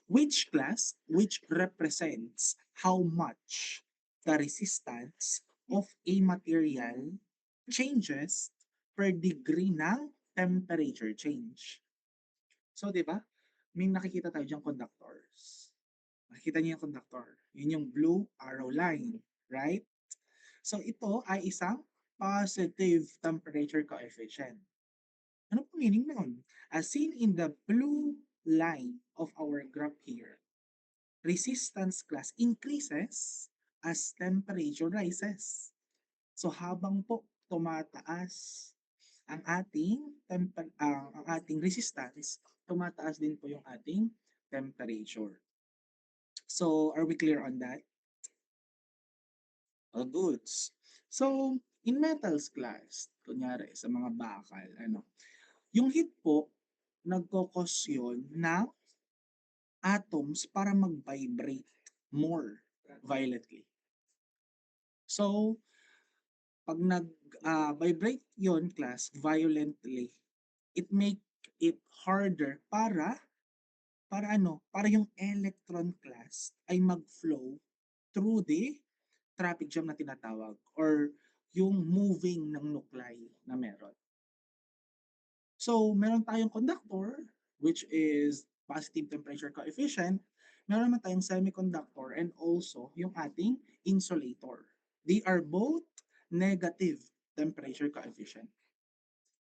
which represents how much the resistance of a material changes per degree ng temperature change. So, di ba? May nakikita tayo diyang conductors. Nakikita niyo yung conductor. Yun yung blue arrow line, right? So, ito ay isang positive temperature coefficient. Ano po meaning nun? As seen in the blue line of our graph here, resistance class increases as temperature rises. So habang po tumataas ang ating resistance, tumataas din po yung ating temperature. So are we clear on that? Oh, goods. So in metals class, kunyari sa mga bakal, yung heat po nagkokos yun ng atoms para mag-vibrate more violently. So, pag nag-vibrate yon class violently, it make it harder para yung electron class ay mag-flow through the traffic jam na tinatawag or yung moving ng nuclei na meron. So, meron tayong conductor, which is positive temperature coefficient. Meron naman tayong semiconductor and also yung ating insulator. They are both negative temperature coefficient.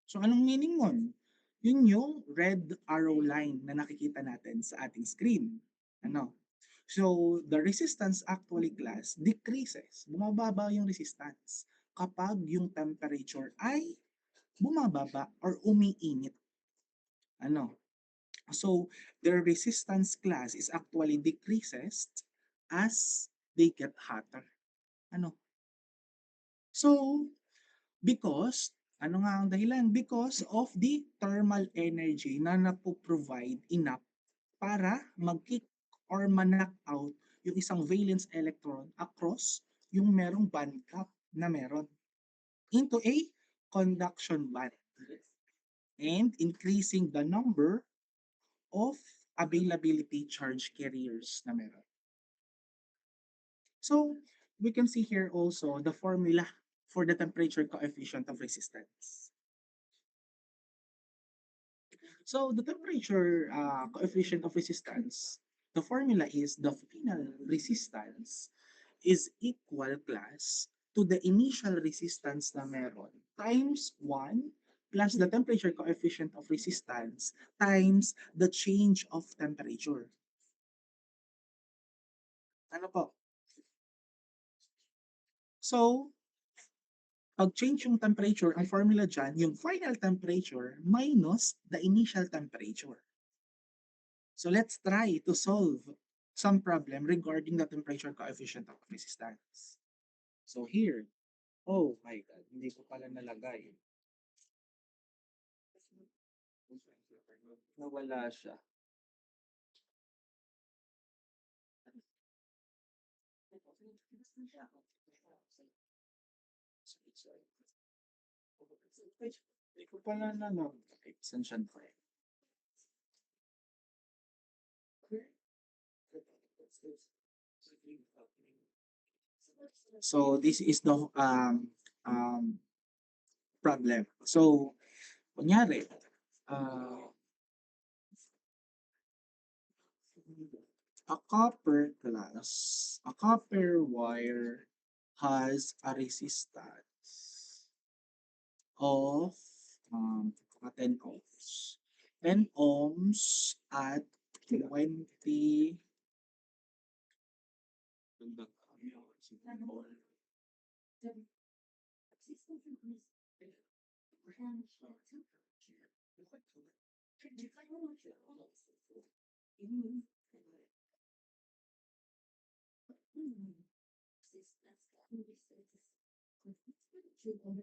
So, anong meaning nun? Yun yung red arrow line na nakikita natin sa ating screen. So, the resistance actually class decreases. Bumababa yung resistance kapag yung temperature ay bumababa or umiinit. So their resistance class is actually decreases as they get hotter. Ano? So, because, ano nga ang dahilan? Because of the thermal energy na napoprovide enough para mag-kick or ma-knock out yung isang valence electron across yung merong band gap na meron into a conduction band and increasing the number of availability charge carriers na meron. So, we can see here also the formula for the temperature coefficient of resistance. So, the temperature coefficient of resistance, the formula is the final resistance is equal class to the initial resistance na meron times 1 plus the temperature coefficient of resistance times the change of temperature. Ano po? So, pag change yung temperature, ang formula dyan, yung final temperature minus the initial temperature. So, let's try to solve some problem regarding the temperature coefficient of resistance. So, here, oh my God, hindi ko pala nalagay. Nawala siya. Hindi ko pala nalagay. Saan siya na? So, this is the problem. So, kunyari, a copper wire has a resistance of 10 ohms. 10 ohms at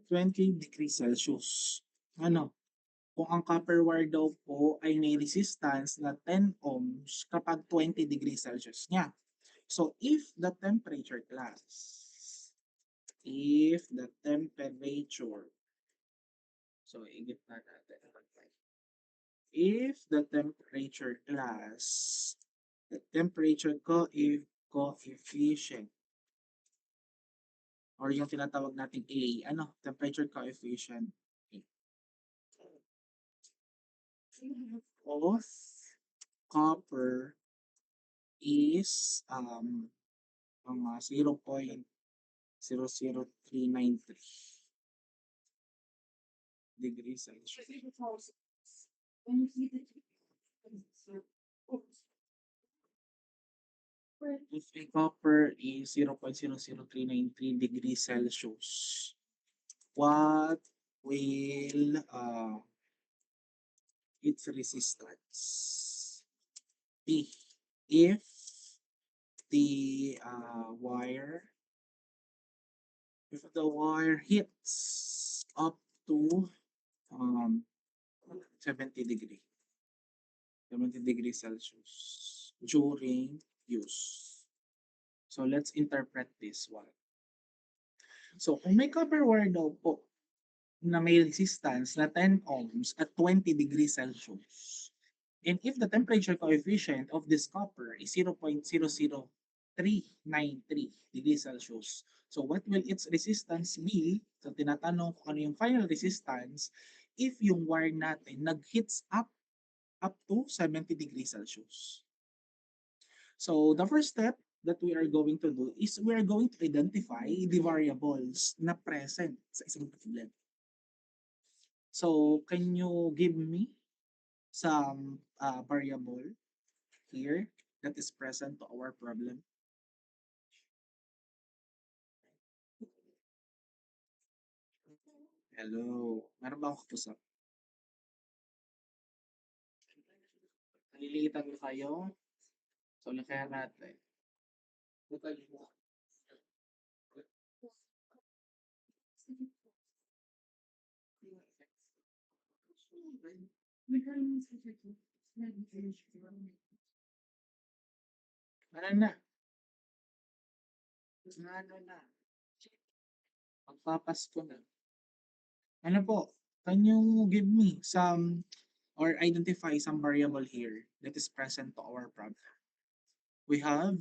20 degrees Celsius. Kung ang copper wire daw po ay may resistance na 10 ohms kapag 20 degrees Celsius niya. So, if the temperature, so igit na natin. if the temperature class, the temperature coefficient, or yung tinatawag nating A, ano, temperature coefficient of copper is mga 0.00393 degrees Celsius. If a copper is 0.00393 degrees Celsius, what will its resistance be if the wire hits up to um 70 degree 70 degrees Celsius during use. So let's interpret this one. So kung may copper wire daw po na may resistance na 10 ohms at 20 degrees Celsius, and if the temperature coefficient of this copper is 0.00393 degrees Celsius, so what will its resistance be? So tinatanong kung ano yung final resistance if yung wire natin nag-hits up to 70 degrees Celsius. So the first step that we are going to do is we are going to identify the variables na present sa isang problem. So can you give me some variable here that is present to our problem? Hello, meron ba akong kausap? Nalilitan ko kayo? So, kaya natin. Ano na? Ano na? Magpapasko na. Ano po? Can you give me some or identify some variable here that is present to our problem? We have,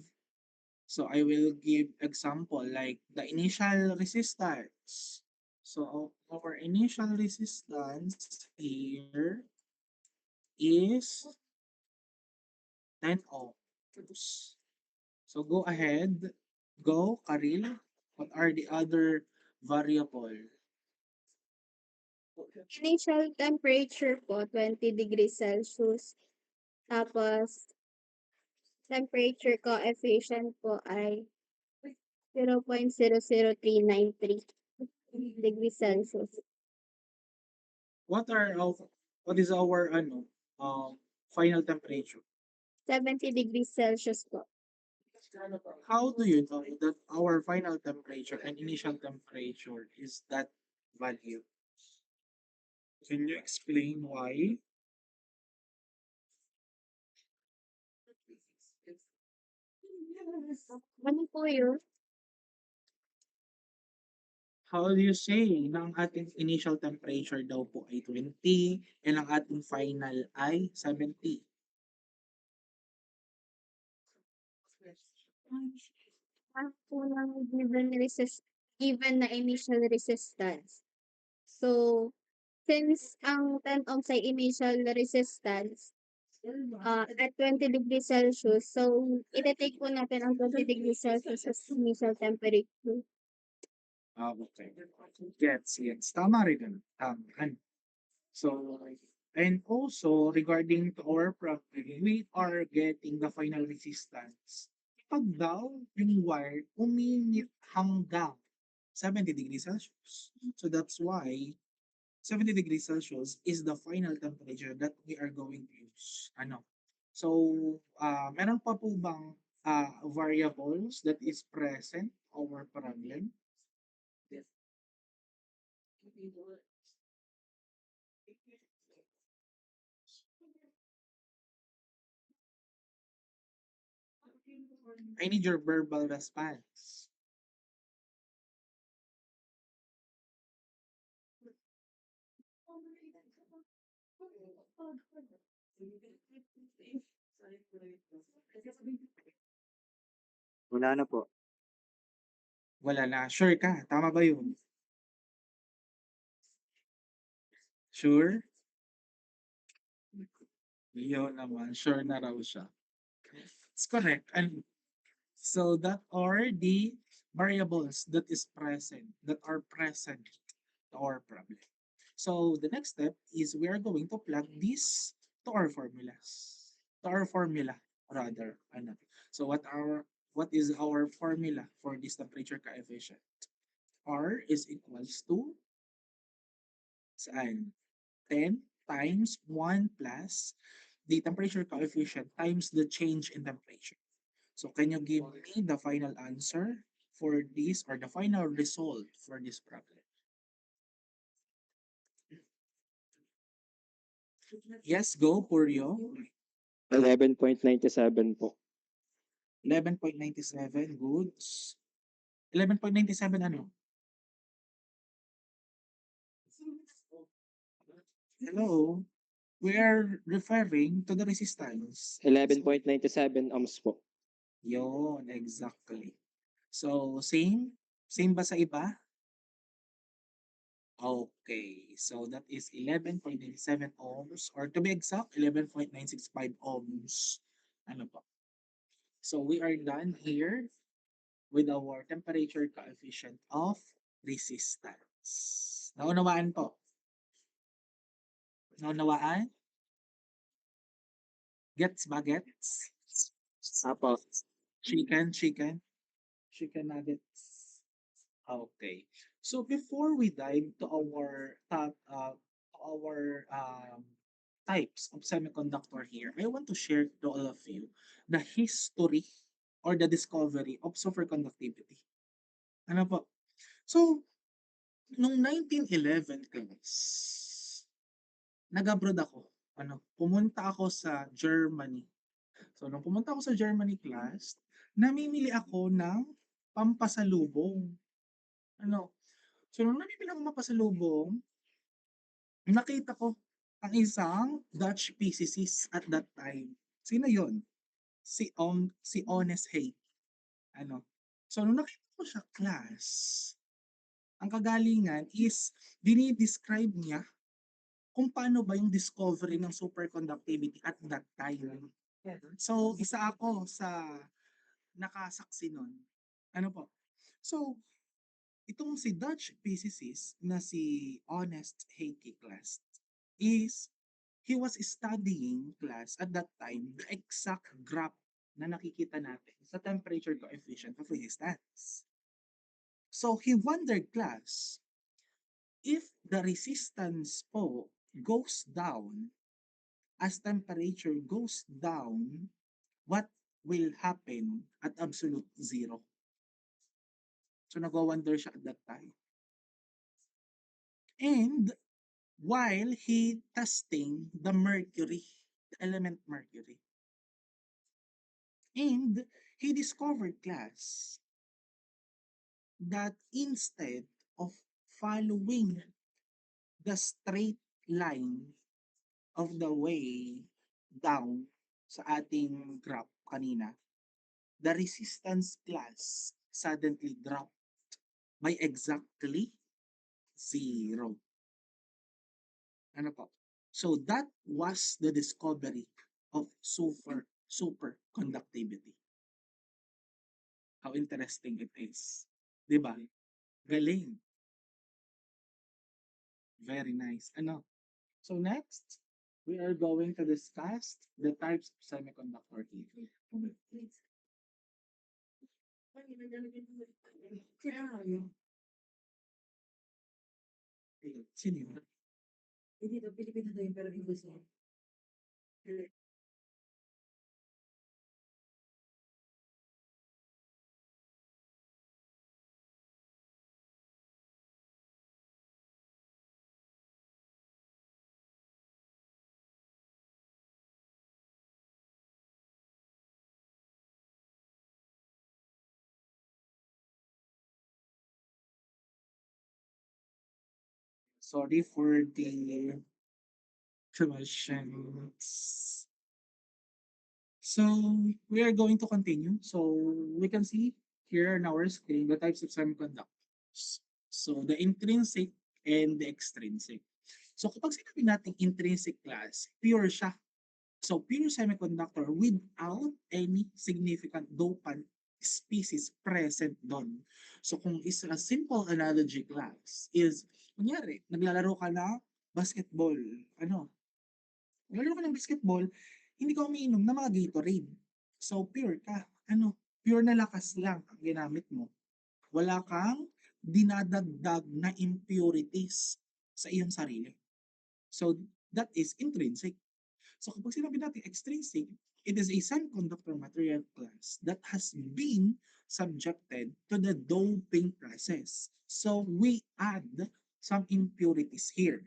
so I will give example like the initial resistance. So our initial resistance here is 10 ohms. So go ahead, go Karil. What are the other variable? Initial temperature po, 20 degrees Celsius. Tapos, temperature coefficient po ay 0.00393 degrees Celsius. What are what is our final temperature? 70 degrees Celsius po. How do you know that our final temperature and initial temperature is that value? Can you explain why? Ano po yun? How do you say na ang ating initial temperature daw po ay 20 and ang ating final ay 70? Ang po ng given na initial resistance. So, since ang 10 ohms ay initial resistance, at 20 degrees Celsius, so ite-take po natin ang 20 degrees Celsius as initial temperature. Okay. Gets. Tama rin yun. Tama. So, and also regarding to our problem, we are getting the final resistance. Pag daw yung wire uminit hanggang 70 degrees Celsius. So that's why 70 degrees Celsius is the final temperature that we are going to use. Ano? So, meron pa po bang variables that is present our problem? I need your verbal response. Wala na po. Wala na. Sure ka? Tama ba yun? Sure? Yun naman. Sure na raw siya. It's correct. And so that are the variables that are present to our problem. So the next step is we are going to plug this to our formulas. To our formula rather. Ano. So what is our formula for this temperature coefficient? R is equals to saan? 10 times 1 plus the temperature coefficient times the change in temperature. So can you give me the final answer for this or the final result for this problem? Yes, go, Puryo. 11.97 po. 11.97, goods. 11.97 ano? Hello? We are referring to the resistance. 11.97 ohms po. Yon, exactly. So, same? Same ba sa iba? Okay, so that is 11.97 ohms or to be exact, 11.965 ohms. Ano po? So we are done here with our temperature coefficient of resistance. Naunawaan po? Naunawaan? Gets ba? Gets? Apo. Chicken? Chicken nuggets. Okay. So before we dive to our types of semiconductor here, I want to share to all of you the history or the discovery of superconductivity. Ano po? So, nung 1911 class, nag-abroad ako. Pumunta ako sa Germany. So, nung pumunta ako sa Germany class, namimili ako ng pampasalubong. Ano, so nung namimili ako ng pampasalubong, nakita ko ang isang Dutch physicist at that time. Sino yon? Si Honest Hay. Ano? So, nung nakita ko siya class, ang kagalingan is dinidescribe niya kung paano ba yung discovery ng superconductivity at that time. So, isa ako sa nakasaksi nun. Ano po? So, itong si Dutch physicist na si Honest Heike class is he was studying class at that time the exact graph na nakikita natin sa temperature coefficient of resistance. So he wondered class, if the resistance po goes down as temperature goes down, what will happen at absolute zero? So nag-wonder siya at that time. And while he testing the mercury, the element mercury. And he discovered class that instead of following the straight line of the way down sa ating graph kanina, the resistance class suddenly dropped by exactly zero. Ano po? So that was the discovery of superconductivity. How interesting it is. Di ba? Galing. Very nice. Ano? So next, we are going to discuss the types of semiconductor here. Sino yun? Hindi daw, Pilipino daw yun, pero English niya. Sorry for the questions. So we are going to continue. So we can see here on our screen the types of semiconductors. So the intrinsic and the extrinsic. So kapag sinabi natin intrinsic class, pure siya. So pure semiconductor without any significant dopant species present doon. So kung is a simple analogy class is, kunyari, naglalaro ka na basketball, ano, naglalaro ka ng basketball, hindi ka umiinom ng mga Gatorade. So pure ka, ano, pure na lakas lang ang ginamit mo. Wala kang dinadagdag na impurities sa iyong sarili. So that is intrinsic. So kapag sinabi natin extrinsic, it is a semiconductor material class that has been subjected to the doping process. So we add some impurities here.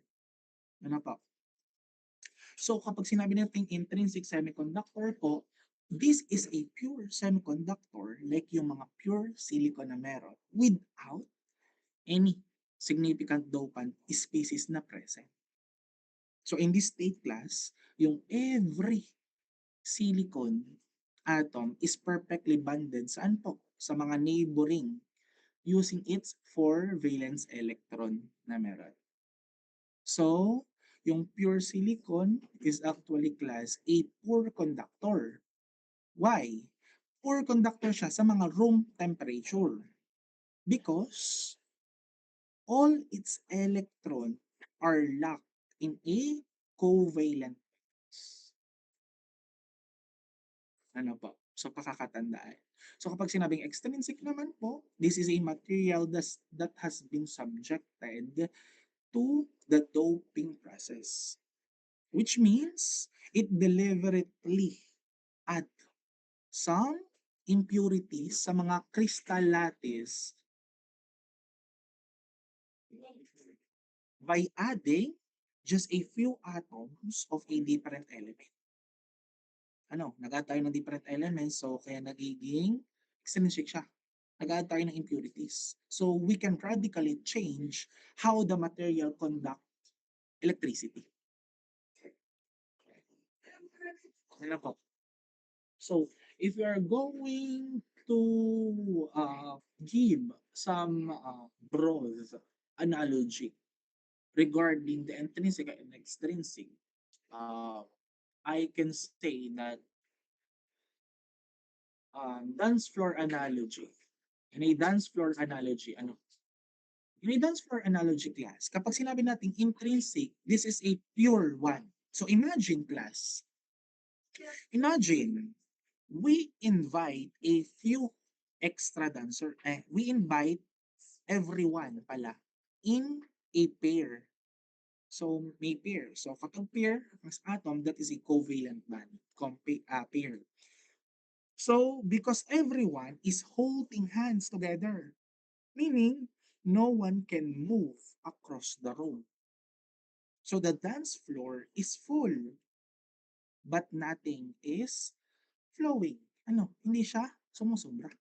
Ano po? So kapag sinabi natin intrinsic semiconductor po, this is a pure semiconductor like yung mga pure silicon na meron without any significant dopant species na present. So in this state class, yung every silicon atom is perfectly bonded saan po? Sa mga neighboring using its 4 valence electron na meron. So, yung pure silicon is actually class A poor conductor. Why? Poor conductor siya sa mga room temperature because all its electron are locked in a covalent ano po, so pakakatandaan. So kapag sinabing extrinsic naman po, this is a material that has been subjected to the doping process. Which means it deliberately add some impurities sa mga crystal lattice by adding just a few atoms of a different element. Ano, nag-add tayo ng different elements, so kaya nagiging extrinsic siya. Nag-add tayo ng impurities. So we can radically change how the material conduct electricity. Ano po? So if we are going to give some broad analogy regarding the intrinsic and extrinsic, I can say that dance floor analogy. In a dance floor analogy, ano? In a dance floor analogy class, kapag sinabi natin intrinsic, this is a pure one. So imagine class, imagine we invite a few extra dancer, we invite everyone pala in a pair. So may pair. So kapag pair, mas atom, that is a covalent bond, pair. So, because everyone is holding hands together, meaning no one can move across the room. So the dance floor is full, but nothing is flowing. Ano, hindi siya sumusobra.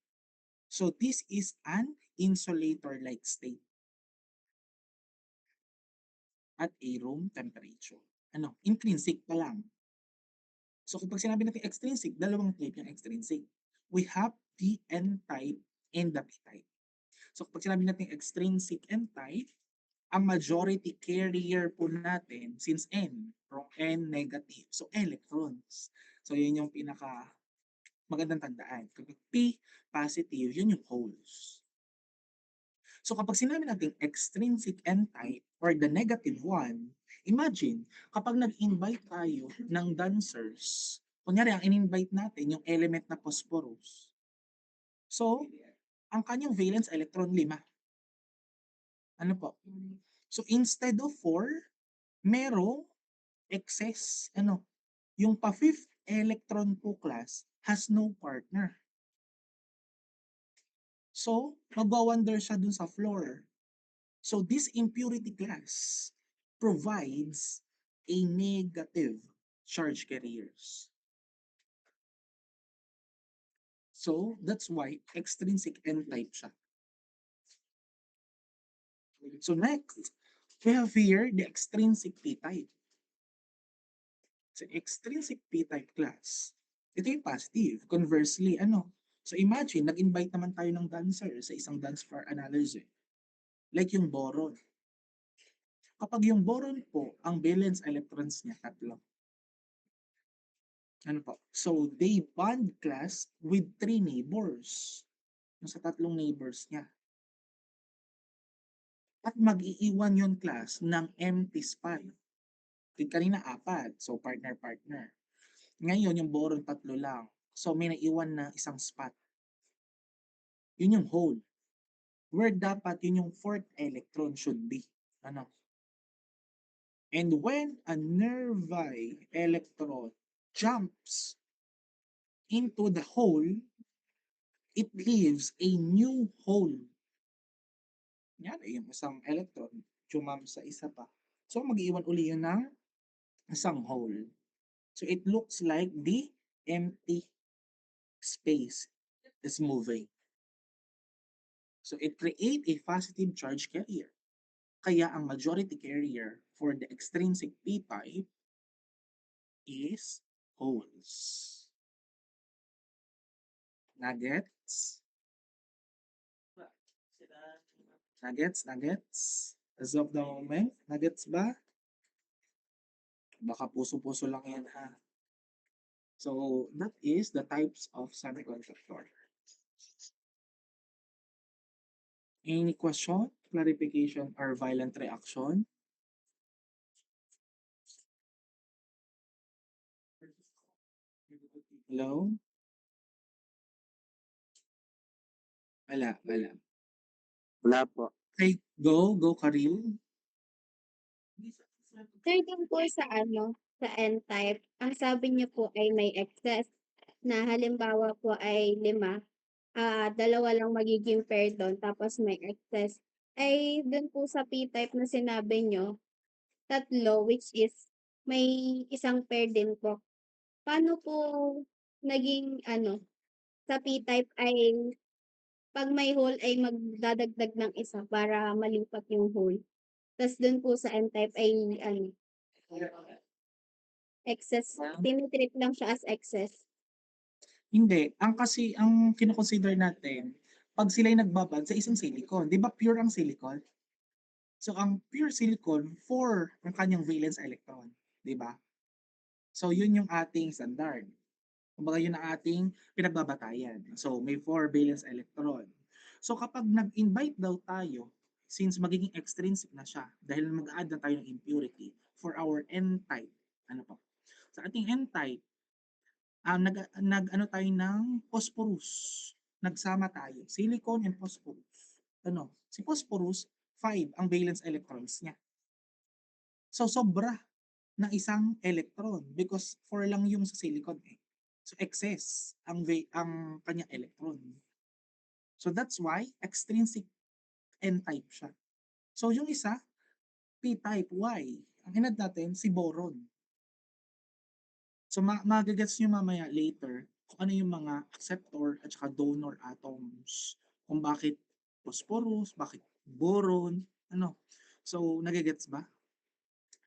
So this is an insulator-like state at a room temperature. Ano, intrinsic pa lang. So kapag sinabi natin extrinsic, dalawang type yung extrinsic. We have the N-type and the P-type. So kapag sinabi natin extrinsic N-type, ang majority carrier po natin since N, from N negative. So electrons. So yun yung pinaka magandang tandaan. Kapag P positive, yun yung holes. So kapag sinabi natin extrinsic N-type or the negative one, imagine kapag nag-invite tayo ng dancers, kunyari ang in-invite natin yung element na phosphorus. So, ang kanyang valence electron 5. Ano po? So instead of 4, merong excess. Ano? Yung pa-fifth electron po class has no partner. So, magwawander siya dun sa floor. So this impurity class provides a negative charge carriers. So that's why extrinsic N-type siya. So next, we have here the extrinsic P-type. Sa extrinsic p-type class, ito yung positive. Conversely, ano? So imagine, nag-invite naman tayo ng dancer sa isang dance floor analysis. Like yung boron. Kapag yung boron po, ang valence electrons niya tatlo. Ano po? So they bond class with 3 neighbors. Yung sa tatlong neighbors niya. At mag-iiwan yung class ng empty spot. Kanina 4, so partner-partner. Ngayon yung boron 3 lang. So may naiwan na isang spot. Yun yung hole. Where dapat yun yung fourth electron should be. Ano? And when a nearby electron jumps into the hole, it leaves a new hole. Yan ay yung isang electron jump sa isa pa. So mag-iwan uli yun ng isang hole. So it looks like the empty space is moving. So it create a positive charge carrier. Kaya ang majority carrier for the extrinsic p-type is holes. Nuggets? Nuggets? As of the moment, nuggets ba? Baka puso-puso lang yan ha. So that is the types of semiconductor. Any question, clarification, or violent reaction? Hello? Wala. Wala po. Okay, go Karil. Sir, dun po sa sa N-type, ang sabi niyo po ay may excess na halimbawa po ay 5, 2 lang magiging pair dun tapos may excess. Ay dun po sa P-type na sinabi niyo, 3 which is may isang pair din po. Paano po naging sa P-type ay 'pag may hole ay magdadagdag ng isa para malipat yung hole? Tas dun po sa N-type ay excess, tini-treat lang siya as excess. Hindi. Ang kino-consider natin, pag sila'y nagbabad sa isang silicon, di ba pure ang silicon? So ang pure silicon, 4 ang kanyang valence electron, di ba? So yun yung ating standard. Kumbaga yun ang ating pinagbabatayan. So may 4 valence electron. So kapag nag-invite daw tayo, since magiging extrinsic na siya, dahil mag-add na tayo ng impurity for our N-type, ano po? Sa ating N-type, nag-ano tayo ng phosphorus. Nagsama tayo, silicon and phosphorus. Ano? Si phosphorus, 5 ang valence electrons niya. So sobra na isang electron because 4 lang yung sa silicon eh. So excess ang kanyang electron. So that's why extrinsic N-type siya. So yung isa, P-type, why? Ang inad natin, si boron. So magagets nyo mamaya later kung ano yung mga acceptor at saka donor atoms. Kung bakit phosphorus, bakit boron, ano. So nagagets ba?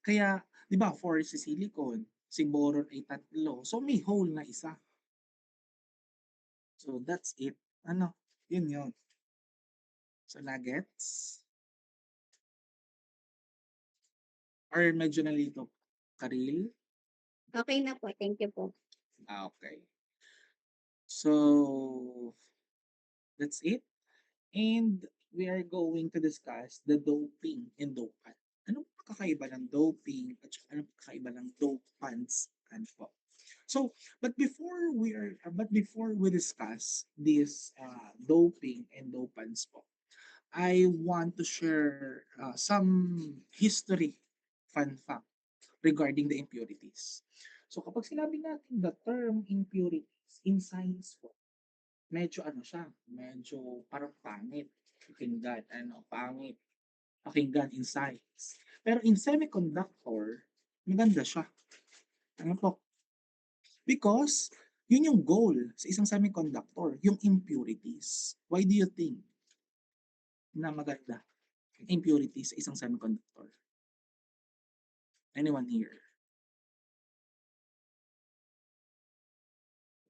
Kaya, di ba, 4 si silicon, si boron ay 3. So may hole na isa. So that's it. Ano, yun. So nuggets? Or medyo nalito, Karil? Okay na po, thank you po. Okay. So, that's it. And we are going to discuss the doping and dopant. Anong kakaiba ng doping at saka anong kakaiba ng dopants? Ano po? So, but before we discuss this doping and dopants po, I want to share some history fun fact regarding the impurities. So kapag sinabi natin the term impurities in science po, medyo ano siya, medyo parang pangit. Pakinggan, pangit. Pakinggan in science. Pero in semiconductor, maganda siya. Ano po? Because, yun yung goal sa isang semiconductor, yung impurities. Why do you think na maganda impurities sa isang semiconductor? Anyone here?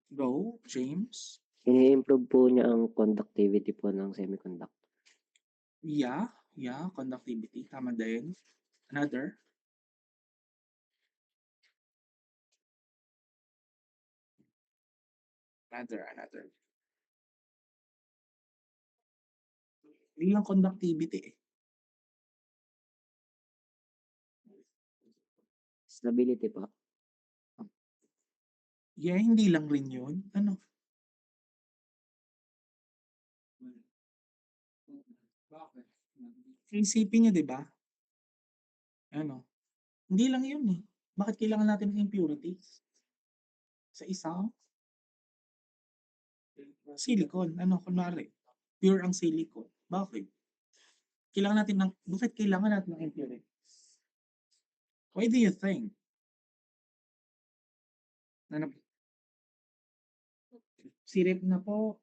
Go, James. Ini-improve po niya ang conductivity po ng semiconductor. Yeah, conductivity. Tama din. Another. Another. Hindi lang conductivity eh. Stability po. Yeah, hindi lang rin yun. Ano? Isipin nyo, di ba? Ano? Hindi lang yun eh. Bakit kailangan natin ng impurities? Sa isang silicon. Ano, kunwari, pure ang silicon. Bakit? Bakit kailangan natin ng impurities? Why do you think? Ano? Sirit na po.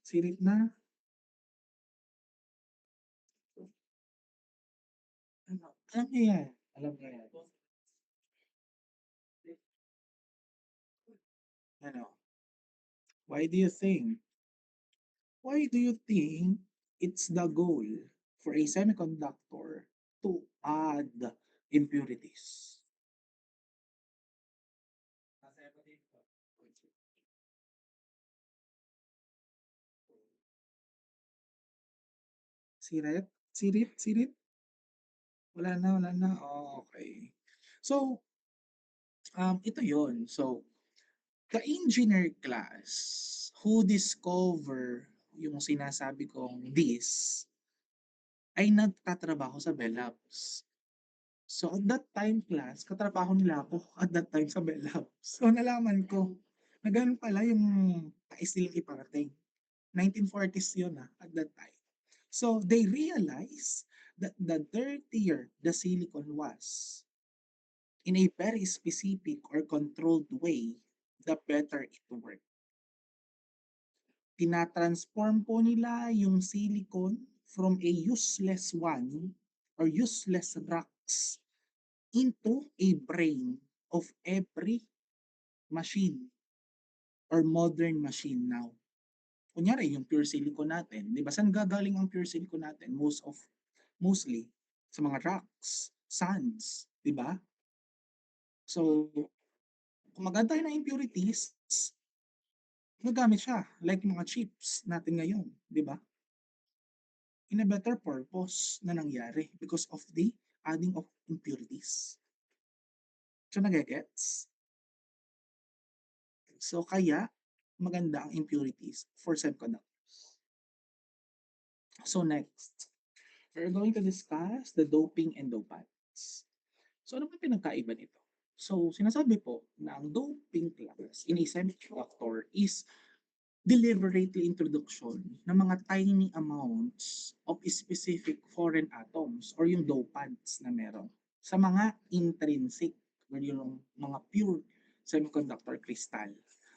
Sirit na. Ano? Alam niyo yan. Alam niyo yan. Ano? Why do you think? Why do you think it's the goal for a semiconductor to add impurities? Sirit? Sirit? Wala na. Oh, okay. So, ito yon. So, the engineer class who discover yung sinasabi kong this ay nagtatrabaho sa Bell Labs. So, at that time class, katrabaho nila ako at that time sa Bell Labs. So, nalaman ko na ganun pala yung nais nilang iparating. 1940s yun at that time. So, they realized that the dirtier the silicon was, in a very specific or controlled way, the better it worked. Tinatransform po nila yung silicon from a useless one or useless rocks into a brain of every machine or modern machine now. Kunyari, yung pure silicon natin, di ba? Saan gagaling ang pure silicon natin? Mostly sa mga rocks, sands, di ba? So, kung maganda tayo ng impurities, gagamit siya, like mga chips natin ngayon, di ba? In a better purpose na nangyari because of the adding of impurities. So, nagigets? So, kaya, maganda ang impurities for semiconductors. So, next, we're going to discuss the doping and dopants. So, ano ba pinagkaiba nito? So, sinasabi po na ang doping class in a semiconductor is deliberately introduction ng mga tiny amounts of specific foreign atoms or yung dopants na meron sa mga intrinsic or yung mga pure semiconductor crystal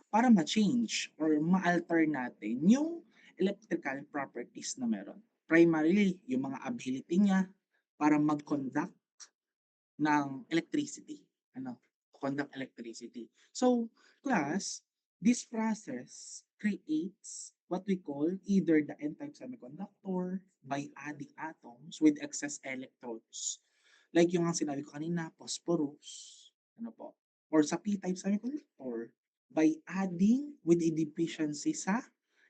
para ma-change or ma-alter natin yung electrical properties na meron. Primarily, yung mga ability niya para mag-conduct ng electricity. Conduct electricity. So, class, this process creates what we call either the N-type semiconductor by adding atoms with excess electrons. Like yung ang sinabi ko kanina, phosphorus, or sa P-type semiconductor by adding with a deficiency sa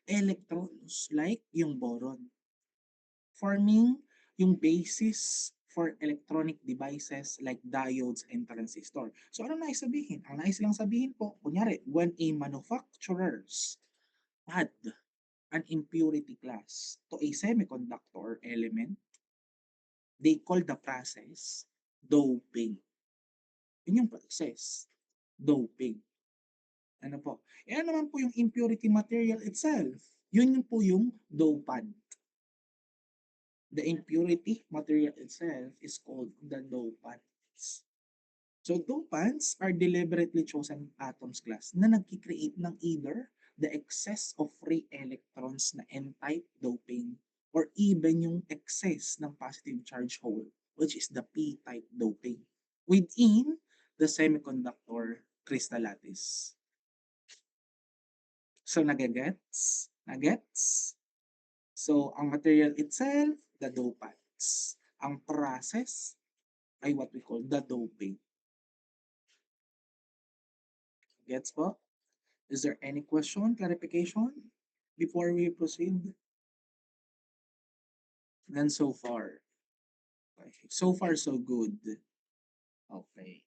electrons like yung boron, forming yung basis for electronic devices like diodes and transistor. So ano nais sabihin? Ang nais lang sabihin po, kunyari, when a manufacturers add an impurity class to a semiconductor element, they call the process doping. Yun yung process, doping. Ano po? E ano naman po yung impurity material itself? Yun po yung dopant. The impurity material itself is called the dopants. So dopants are deliberately chosen atoms class na nagki-create ng either the excess of free electrons na N-type doping or even yung excess ng positive charge hole, which is the P-type doping within the semiconductor crystal lattice. So, nagagets? Nagets? So, ang material itself, the dopants. Ang process ay what we call the doping. Gets po? Is there any question, clarification before we proceed? Then so far. Okay. So far, so good. Okay.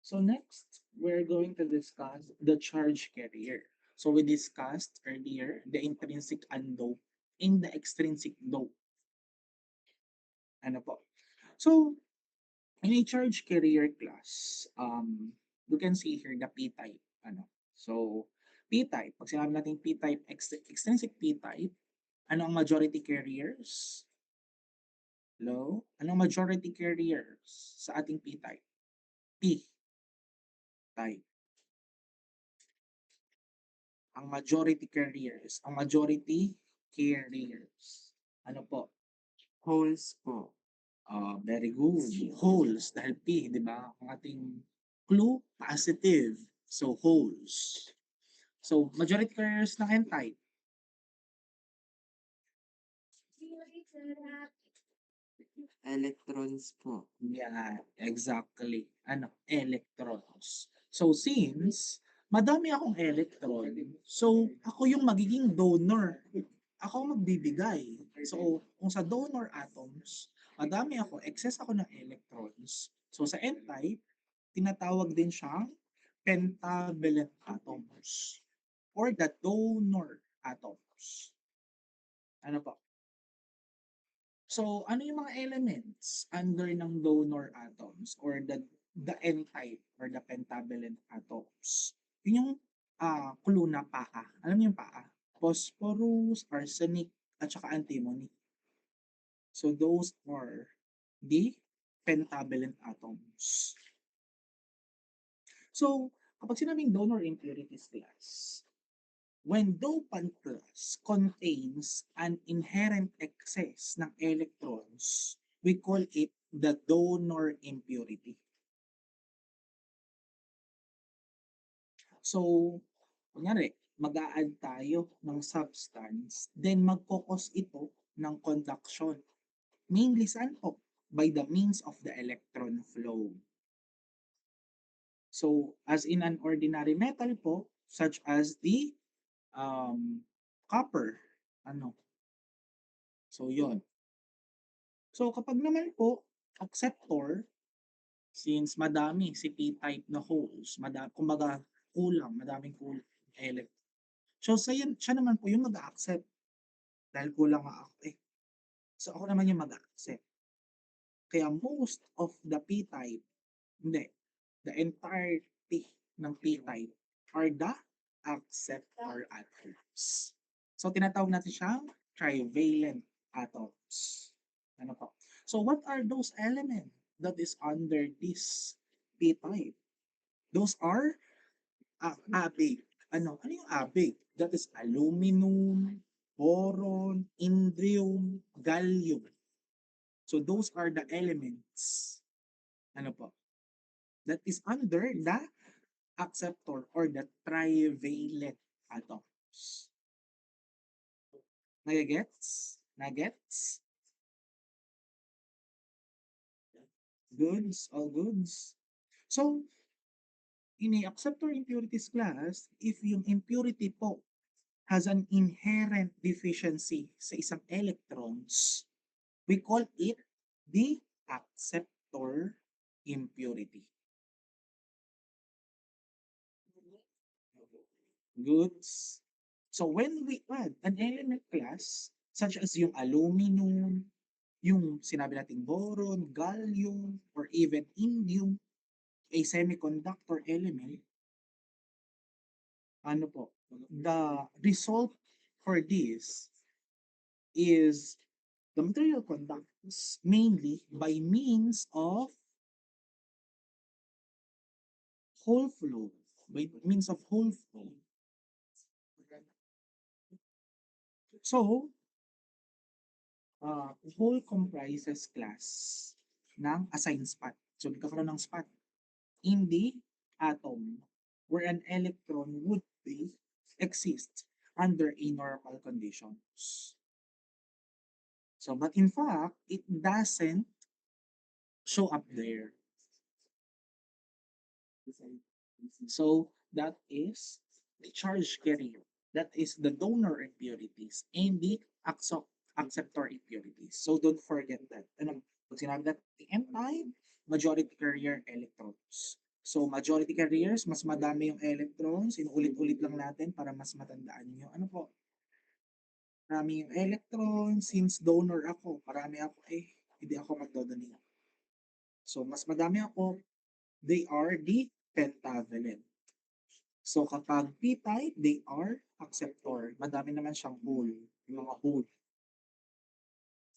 So next, we're going to discuss the charge carrier. So we discussed earlier the intrinsic undope and the extrinsic dope. Ano po? So, in a charge carrier class, you can see here the p-type. Ano? So, p-type, pag sinabi natin p-type, extrinsic p-type, ano ang majority carriers? Hello? Anong majority carriers sa ating p-type? P-type. Ang majority carriers. Ang majority carriers. Ano po? Holes po. Very good. Holes. Dahil P, di ba? Ang ating clue, positive. So, holes. So, majority carriers ng N-type. Electrons po. Yeah, exactly. Ano? Electrons. So, since madami akong electron, so ako yung magiging donor. Ako ang magbibigay. So, kung sa donor atoms, madami ako, excess ako ng electrons. So, sa N-type, tinatawag din siyang pentavalent atoms or the donor atoms. Ano po? So, ano yung mga elements under ng donor atoms or the N-type or the pentavalent atoms? Yun yung clue na paa. Alam niyo yung paa? Phosphorus, arsenic, at saka antimony. So, those are the pentavalent atoms. So, kapag sinabing donor impurities class, when dopant class contains an inherent excess ng electrons, we call it the donor impurity. So, kunyari, mag-a-add tayo ng substance, then magkokos ito ng conduction. Mainly saan po? By the means of the electron flow. So, as in an ordinary metal po, such as the copper, ano. So, yon. So, kapag naman po, acceptor, since madami si p-type na holes, kumbaga madaming kulang electron. So, siya naman po yung mag-accept. Dahil kulang nga ako eh. So, ako naman yung mag-accept. Kaya most of the p-type, hindi, the entirety ng p-type are the acceptor atoms. So, tinatawag natin siyang trivalent atoms. Ano po? So, what are those elements that is under this p-type? Those are abig. Ano yung abig? That is aluminum, boron, indium, gallium. So, those are the elements. Ano po? That is under the acceptor or the trivalent atoms. Nagagets? Nagets? Goods? All goods? So, in a acceptor impurities class, if yung impurity po has an inherent deficiency sa isang electrons, we call it the acceptor impurity. Goods? So when we add an element class, such as yung aluminum, yung sinabi nating boron, gallium, or even indium, a semiconductor element, ano po, the result for this is the material conducts mainly by means of hole flow, by means of hole flow. So, hole comprises class ng assigned spot. So, nagkakaroon ng spot in the atom where an electron would be exist under a normal conditions. So, but in fact, it doesn't show up there. So that is the charge carrier. That is the donor impurities and the acceptor impurities. So don't forget that. Ano, pag sinabi natin N-type, majority carrier electrons. So majority carriers, mas madami yung electrons. Inuulit-ulit lang natin para mas matandaan nyo. Ano po? Marami yung electrons. Since donor ako, marami ako hindi ako magdodonate. So mas madami ako, they are the pentavalent. So kapag p-type, they are acceptor. Madami naman siyang hole, yung mga hole.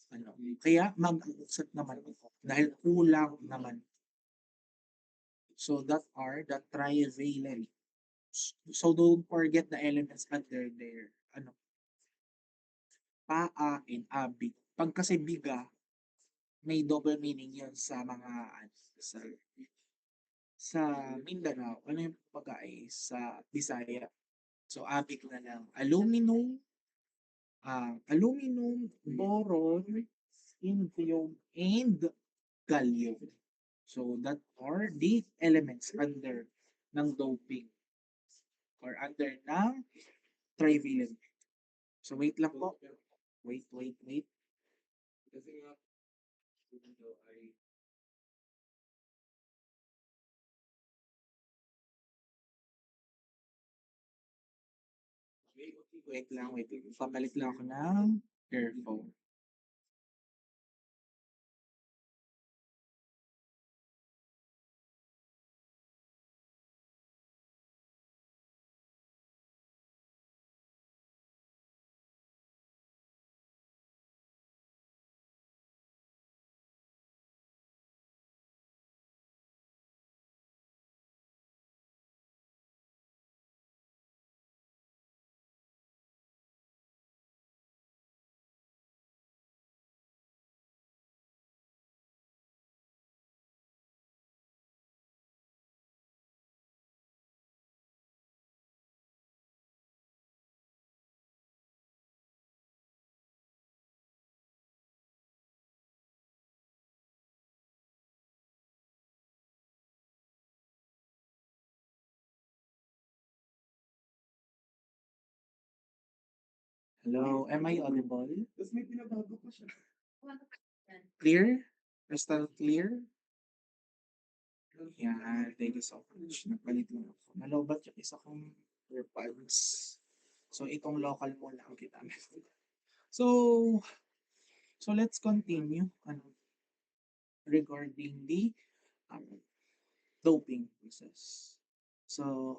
Ano, kaya mag-accept naman ako dahil kulang naman. So that are the trivalent. So don't forget the elements under there. Ano, paa and abig. Pag kasi biga, may double meaning yun sa mga sa Mindanao. Ano yung pagkain sa Bisaya? So abig na lang. Aluminum, boron, indium, and gallium. So that are the elements under ng doping or under ng trivalent. So wait lang po. Wait. Wait lang. Pabalik lang ako ng earphone. Hello, am I audible? Tapos may pinabago pa siya. Clear? Crystal clear? Yan, thank you so much. Nagpalit lang ako. Nalobat yung isa kong earpods. So, itong local mo lang ginamit. So, let's continue regarding the um, doping process. So,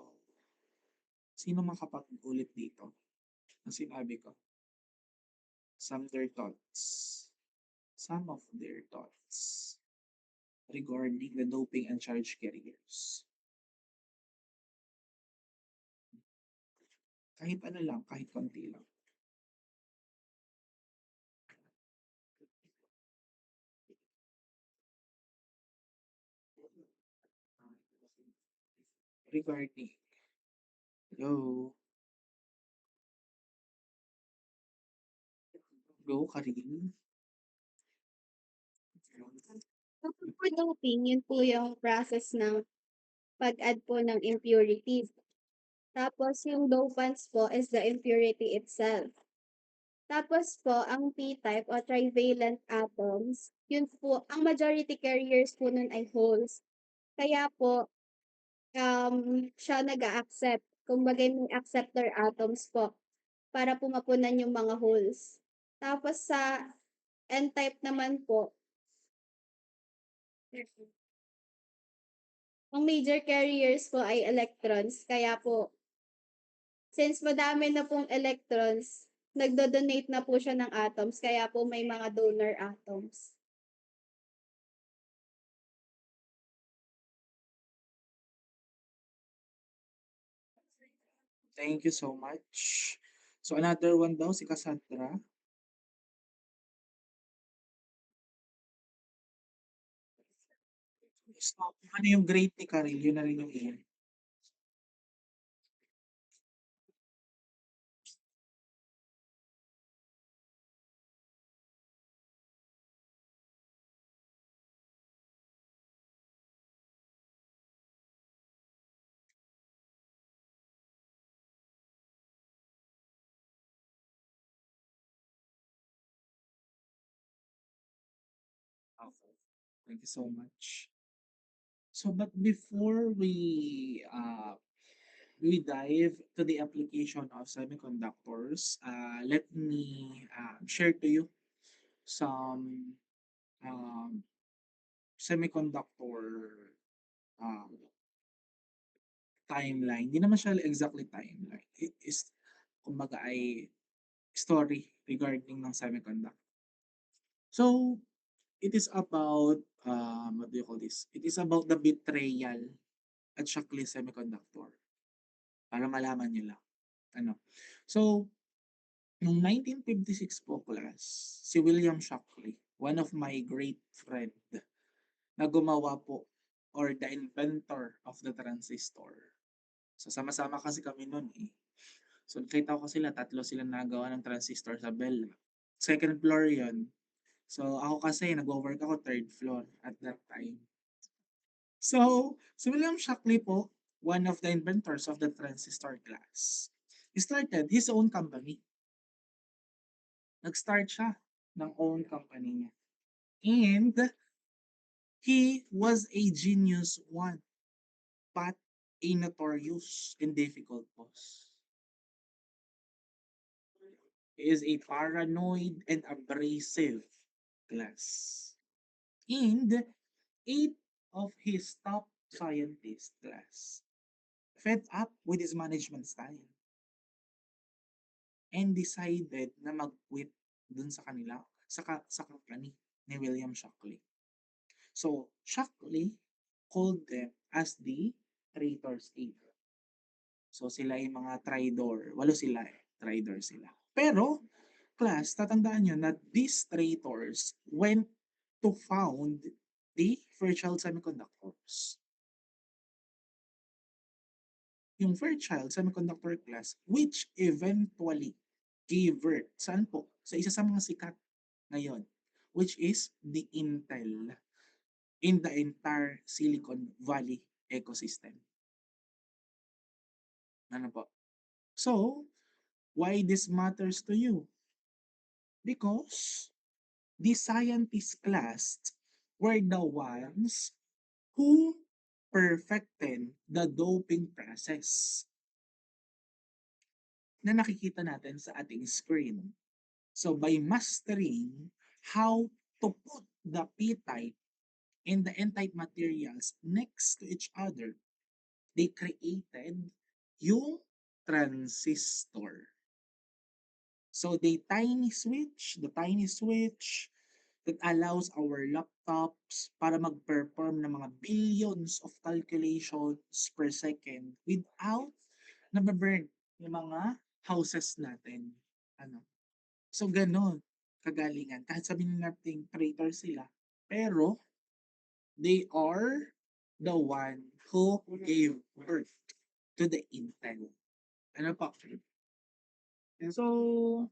sino makapag-ulit dito? Ang sinabi ko. Some of their thoughts regarding the doping and charge carriers. Kahit ano lang, kahit konti lang. Regarding, go, Karin. Kapag po doping, yun po yung process ng pag-add po ng impurities. Tapos yung dopants po is the impurity itself. Tapos po, ang p-type o trivalent atoms, yun po, ang majority carriers po nun ay holes. Kaya po, siya nag-a-accept. Kumbaga may acceptor atoms po para po mapunan yung mga holes. Tapos sa n-type naman po, ang major carriers po ay electrons. Kaya po, since madami na pong electrons, nagdo-donate na po siya ng atoms. Kaya po may mga donor atoms. Thank you so much. So another one daw, si Cassandra. Stop. Ano yung grade ni Karil? Yun na rin yung iyan. Thank you so much. So, but before we dive to the application of semiconductors, let me share to you some um, semiconductor um, timeline. Hindi naman siya exactly timeline. It is, kumbaga ay story regarding ng semiconductor. So, it is about, what do you call this? It is about the betrayal at Shockley Semiconductor. Para malaman nyo lang. Ano? So, noong 1956 po class, si William Shockley, one of my great friend, na gumawa po or the inventor of the transistor. So, sama-sama kasi kami noon eh. So, nakita ko sila, tatlo sila nagawa ng transistor sa Bell. Second floor yon. So, ako kasi, nag-work ako third floor at that time. So, si William Shockley po, one of the inventors of the transistor class, he started his own company. Nag-start siya ng own company niya. And he was a genius one, but a notorious and difficult boss. He is a paranoid and abrasive class. And 8 of his top scientists class fed up with his management style and decided na mag-quit dun sa kanila, sa company ni William Shockley. So, Shockley called them as the Traitors 8. So, sila yung mga traidor. 8 sila eh. Traidor sila. Pero, class, tatandaan nyo na these traitors went to found the Fairchild Semiconductors. Yung Fairchild Semiconductor class, which eventually gave birth, saan po? Sa isa sa mga sikat ngayon, which is the Intel in the entire Silicon Valley ecosystem. Ano po? So, why this matters to you? Because the scientist class were the ones who perfected the doping process na nakikita natin sa ating screen. So by mastering how to put the p-type and the n-type materials next to each other, they created yung transistor. So the tiny switch that allows our laptops para mag-perform ng mga billions of calculations per second without nababurn yung mga houses natin. Ano? So, ganon kagalingan. Kahit sabihin natin traitor sila, pero they are the one who gave birth to the Intel. Ano pa? So,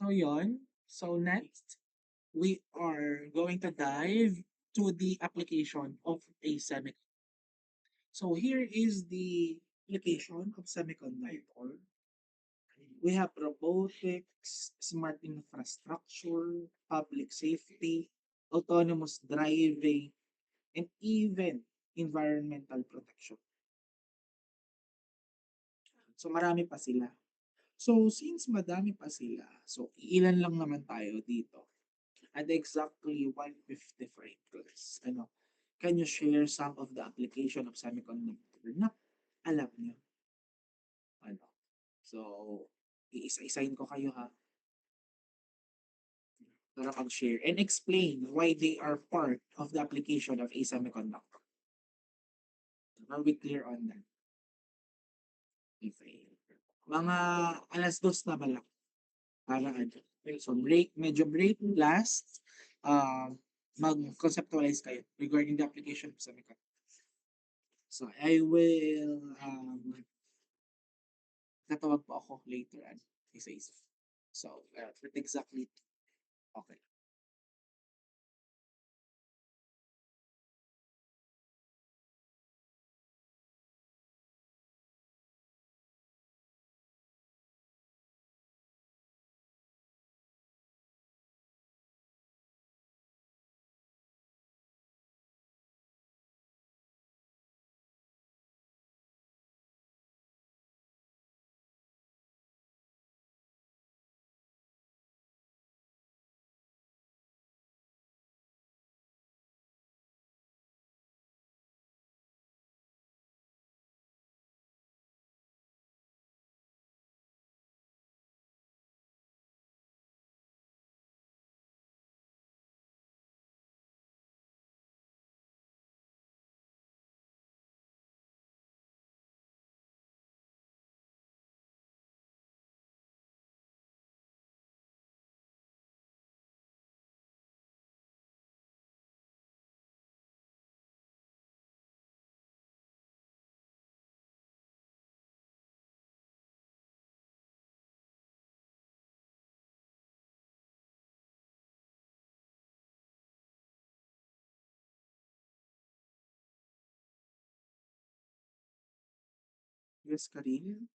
yon. So, next, we are going to dive to the application of a semiconductor. So here is the application of semiconductor. We have robotics, smart infrastructure, public safety, autonomous driving, and even environmental protection. So marami pa sila. So since madami pa sila, so ilan lang naman tayo dito. At exactly 155 class. Ano? Can you share some of the application of semiconductor na alam nyo? Ano? So, iisa-isahin ko kayo ha. Para mag-share and explain why they are part of the application of a semiconductor. Are we clear on that? Okay. Mga 2:00 na balak. Para ano. So, medyo break last. Mag-conceptualize kayo regarding the application of semiconductor. So, I will, tatawag po ako later on. Isa-isa. So, exactly. Okay. Yes, Karil?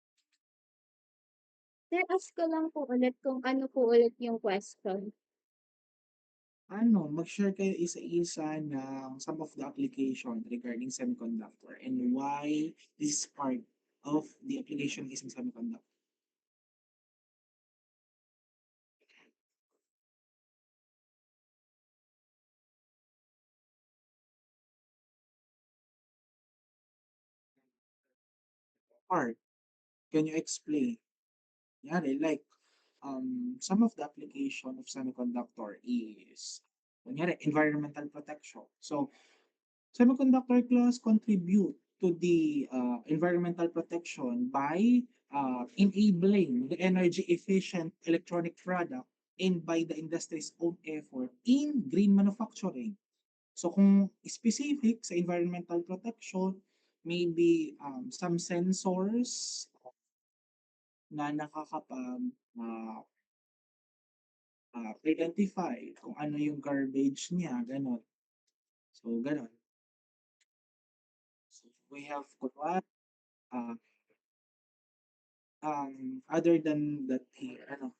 Sir, ask ko lang po ulit kung ano po ulit yung question. Ano, mag-share kayo isa-isa ng some of the application regarding semiconductor and why this is part of the application is in semiconductor. Part, can you explain? Kunyari, like, some of the application of semiconductor is, kunyari, environmental protection. So, semiconductor class contribute to the environmental protection by enabling the energy efficient electronic product and by the industry's own effort in green manufacturing. So kung specific sa environmental protection, maybe some sensors na nakakapag uh, identify kung ano yung garbage niya, ganon. So, ganon. So, we have kunwari, uh, other than that here, ano,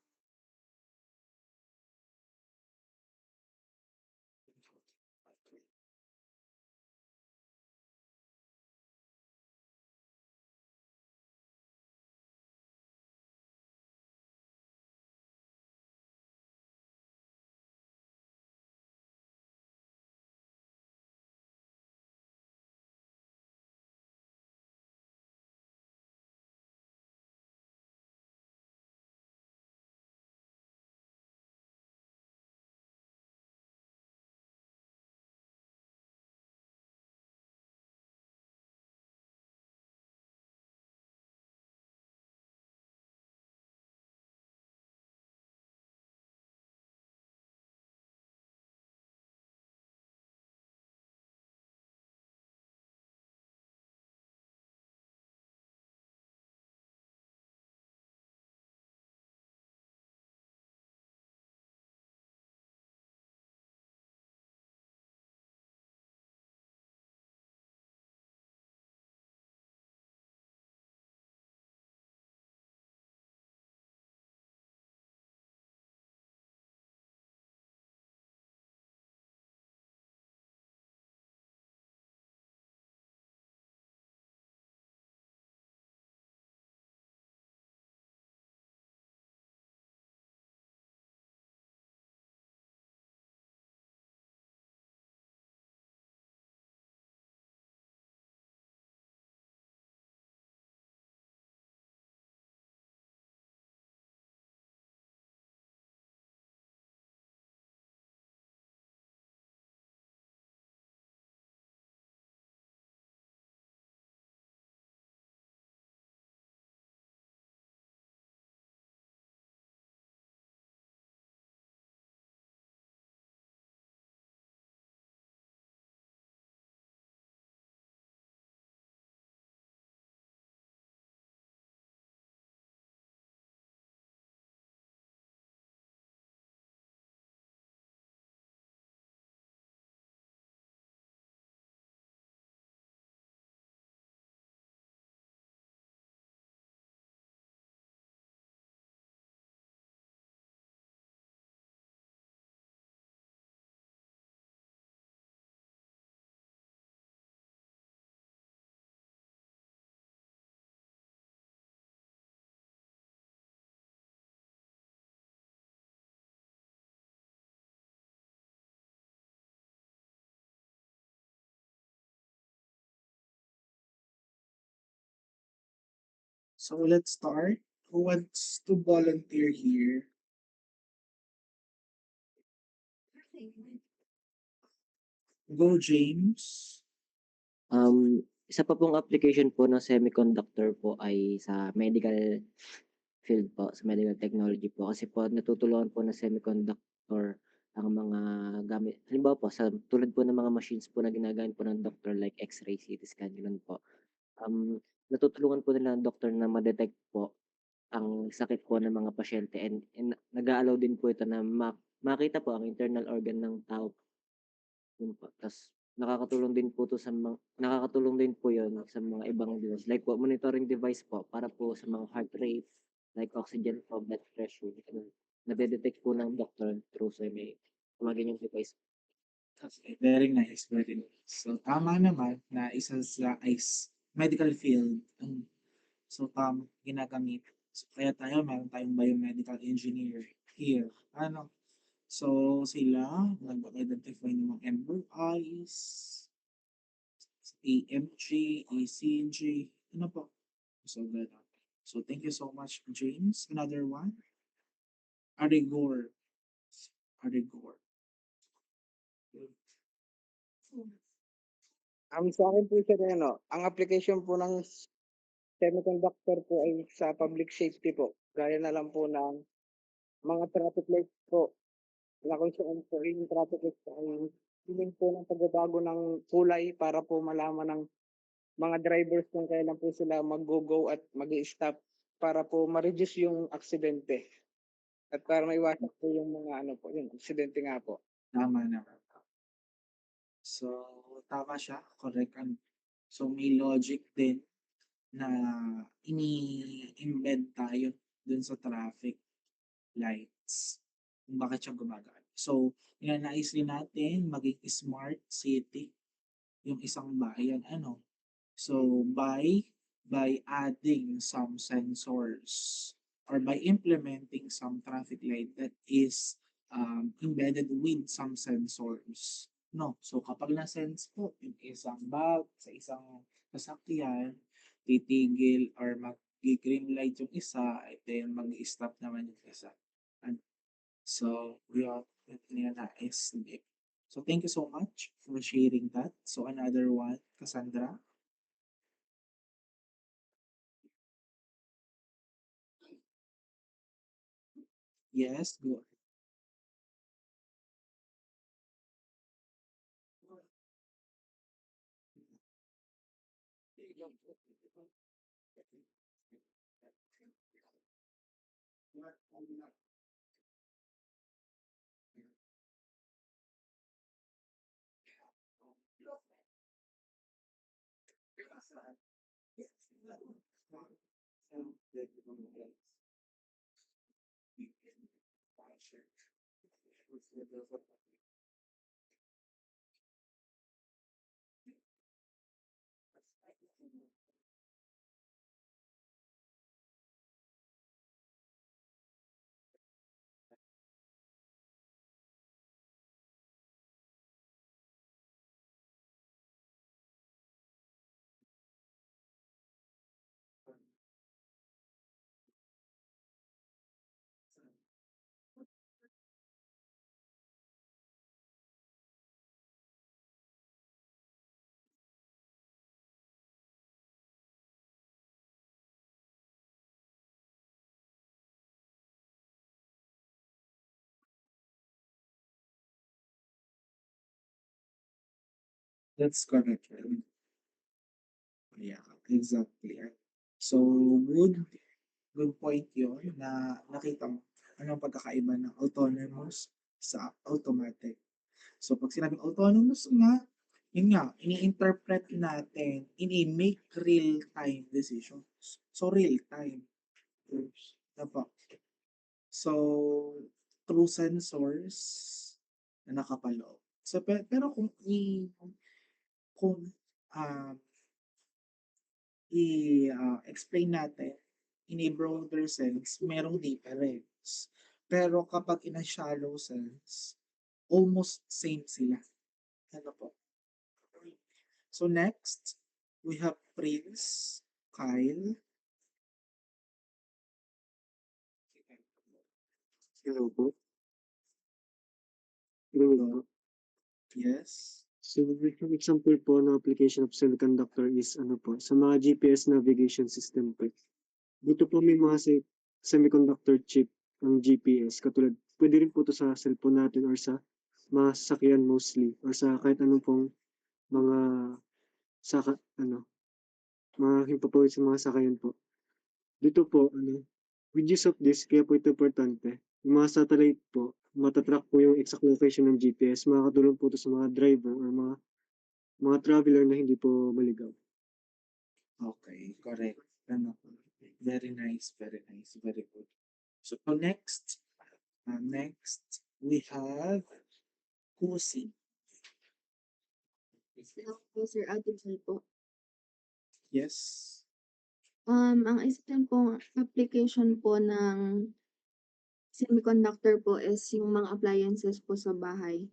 so let's start. Who wants to volunteer here? Go, James. Isa pa pong application po ng semiconductor po ay sa medical field po, sa medical technology po. Kasi po natutulungan po ng semiconductor ang mga gamit. Halimbawa po, sa tulad po ng mga machines po na ginagamit po ng doctor like X-ray, CT scan, ganun po. Natutulungan po nila ang doctor na ma-detect po ang sakit po ng mga pasyente and nag-a-allow din po ito na makita po ang internal organ ng tao. Yun po. Tas nakakatulong din po 'to sa nakakatulong din po 'yun sa mga ibang device, like po monitoring device po para po sa mga heart rate, like oxygen po, blood pressure, gano'n. Nade-detect po ng doktor through sa mga ganyang device. Okay, very nice, very nice. So, tama naman na isa sa is medical field ang ginagamit. So, kaya meron tayong biomedical engineer here. Ano? So, sila nag-identify ng mga MRIs, EMG, ECG, ano po? So, gano'n. So, thank you so much, James. Another one? Arigor. Arigor. Sa akin po sir ano, ang application po ng semiconductor po ay sa public safety po. Gaya na lang po ng mga traffic lights po, na kung saan po yung traffic lights ay hiling po ng pagbabago ng kulay para po malaman ng mga drivers kung kailan po sila mag-go-go at mag-i-stop para po ma-reduce yung aksidente at para maiwasan po yung mga ano po, yung aksidente nga po. Tama naman. So, tama siya, correct. So, may logic din na ini-embed tayo dun sa traffic lights kung bakit siya gumagana. So, ninanais din natin maging smart city yung isang bayan. Ano? So, by adding some sensors or by implementing some traffic light that is embedded with some sensors. No, so kapag na-sense po yung isang bag sa isang sasakyan, titigil or mag-green light yung isa, and then mag-stop naman yung isa. So, we are nais din. So, thank you so much for sharing that. So, another one, Cassandra. Yes, go. That's correct. Yeah, exactly. So, good point yun na nakita mo anong pagkakaiba ng autonomous sa automatic. So, pag sinabing autonomous nga, yun nga, ini-interpret natin, ini-make real-time decisions. So, real-time. Diba? So, through sensors na nakapaloob. So, pero kung um, explain natin in a broader sense, merong difference. Pero kapag in a shallow sense, almost same sila. Ano po? So next, we have Prince, Kyle. Hello po. Hello po. Yes. So, yung example po ng application of semiconductor is ano po, sa mga GPS navigation system po. Dito po may mga semiconductor chip ang GPS. Katulad, pwede rin po ito sa cellphone natin or sa mga sasakyan mostly or sa kahit anong pong mga mga himpapawid sa mga sakayan po. Dito po, with use of this, kaya po ito importante. Yung mga satellite po, matatrack po yung exact location ng GPS. Makakatulong po ito sa mga driver or mga mga traveler na hindi po maligaw. Okay, correct. Ano, very nice, very nice, very good. So next we have Kusi. Hello po, Sir Ate Jel po. Yes. Ang isa din pong application po ng semiconductor po is yung mga appliances po sa bahay.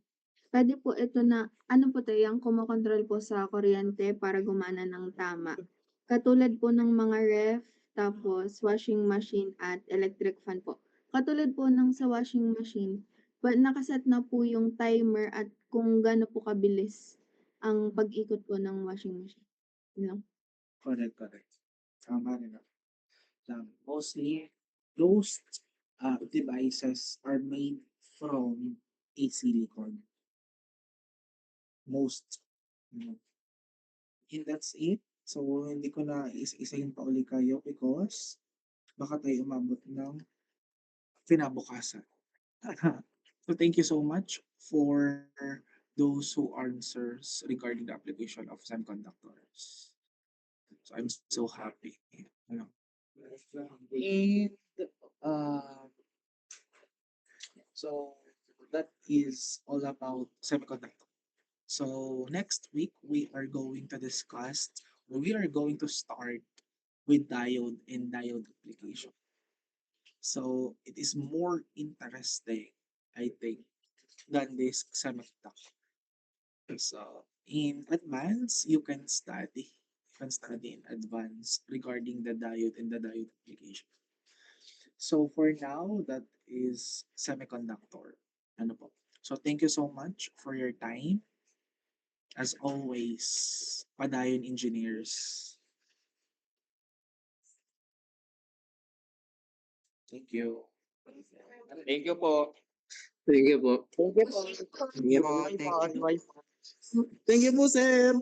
Puwede po ito na ano po 'to, yang kumokontrol po sa kuryente para gumana ng tama. Katulad po ng mga ref, tapos washing machine at electric fan po. Katulad po ng sa washing machine, naka-set na po yung timer at kung gaano po kabilis ang pag-ikot po ng washing machine, yun lang. Correct, correct. Tama rin ako. Mostly, those devices are made from a silicon. Most. Mm. And that's it. So, hindi ko na isa-isahin pa uli kayo because baka tayo umabot ng kinabukasan. So, thank you so much for those who answers regarding the application of semiconductors. So, I'm so happy. Ano. And, uh, so, that is all about semiconductor. So, next week, we are going to discuss, or we are going to start with diode and diode application. So, it is more interesting, I think, than this semiconductor. So, in advance, you can study. You can study in advance regarding the diode and the diode application. So, for now, that is semiconductor. Ano po? So, thank you so much for your time. As always, Padayon Engineers. Thank you. Thank you po. Thank you po. Thank you po. Thank you po. Thank you. Advice. Thank you po, sir.